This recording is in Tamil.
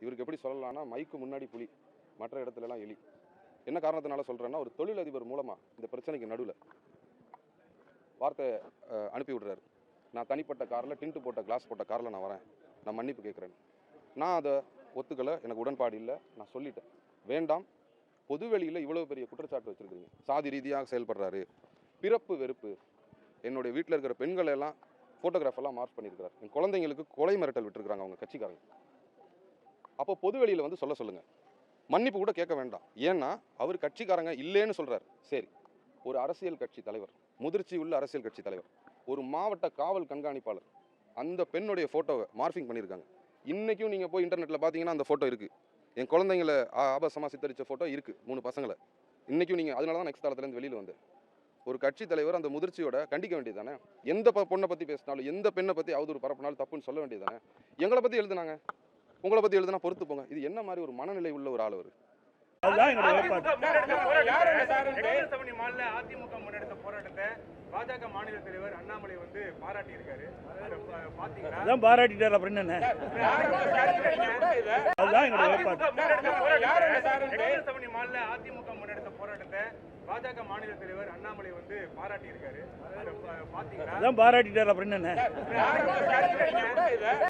இவருக்கு எப்படி சொல்லலாம்னா மைக்கு முன்னாடி புலி, மற்ற இடத்துலலாம் எலி. என்ன காரணத்தினால சொல்கிறேன்னா, ஒரு தொழிலதிபர் மூலமாக இந்த பிரச்சனைக்கு நடுவில் வார்த்தை அனுப்பி விடுறாரு. நான் தனிப்பட்ட காரில் டின்ட்டு போட்ட கிளாஸ் போட்ட காரில் நான் வரேன், நான் மன்னிப்பு கேட்குறேன். நான் அதை ஒத்துக்கலை, எனக்கு உடன்பாடு இல்லை, நான் சொல்லிட்டேன். வேண்டாம், பொதுவெளியில் இவ்வளோ பெரிய குற்றச்சாட்டு வச்சுருக்கீங்க, சாதி ரீதியாக செயல்படுறாரு, பிறப்பு வெறுப்பு, என்னுடைய வீட்டில் இருக்கிற பெண்களை எல்லாம் ஃபோட்டோகிராஃபெல்லாம் மார்க் பண்ணியிருக்கிறார், என் குழந்தைங்களுக்கு கொலை மிரட்டல் விட்டுருக்குறாங்க அவங்க கட்சிக்காரங்க. அப்போ பொதுவெளியில் வந்து சொல்லுங்கள், மன்னிப்பு கூட கேட்க வேண்டாம். ஏன்னா அவர் கட்சிக்காரங்க இல்லைன்னு சொல்கிறார். சரி, ஒரு அரசியல் கட்சி தலைவர், முதிர்ச்சி உள்ள அரசியல் கட்சி தலைவர், ஒரு மாவட்ட காவல் கண்காணிப்பாளர், அந்த பெண்ணுடைய ஃபோட்டோவை மார்பிங் பண்ணியிருக்காங்க. இன்றைக்கும் நீங்கள் போய் இன்டர்நெட்டில் பார்த்தீங்கன்னா அந்த ஃபோட்டோ இருக்குது. என் குழந்தைங்களை ஆபாசமாக சித்தரித்த ஃபோட்டோ இருக்குது, 3 பசங்களை. இன்றைக்கும் நீங்கள், அதனால தான் நெக்ஸ்ட் தளத்துலேருந்து வெளியில் வந்தேன். ஒரு கட்சி தலைவர் அந்த முதிர்ச்சியோட கண்டிக்க வேண்டியது தானே. எந்த பொண்ணை பற்றி பேசினாலும், எந்த பெண்ணை பற்றி அவதூறு பரப்பினாலும் தப்புன்னு சொல்ல வேண்டியது தானே. எங்களை பற்றி எழுதுனாங்க, உங்களை பற்றி எழுதுனா பொறுத்து போங்க. இது என்ன மாதிரி ஒரு மனநிலை உள்ள ஒரு ஆள் அவர்? அதிமுக முன்னெடுத்த போராட்டத்தை பாஜக மாநில தலைவர் அண்ணாமலை வந்து பாராட்டி இருக்காரு. அதான் பாராட்டிட்டார். அப்புறம் என்ன, அதிமுக முன்னெடுத்த போராட்டத்தை பாஜக மாநில தலைவர் அண்ணாமலை வந்து பாராட்டி இருக்காரு. அதான் பாராட்டிட்டார். அப்புறம் என்ன.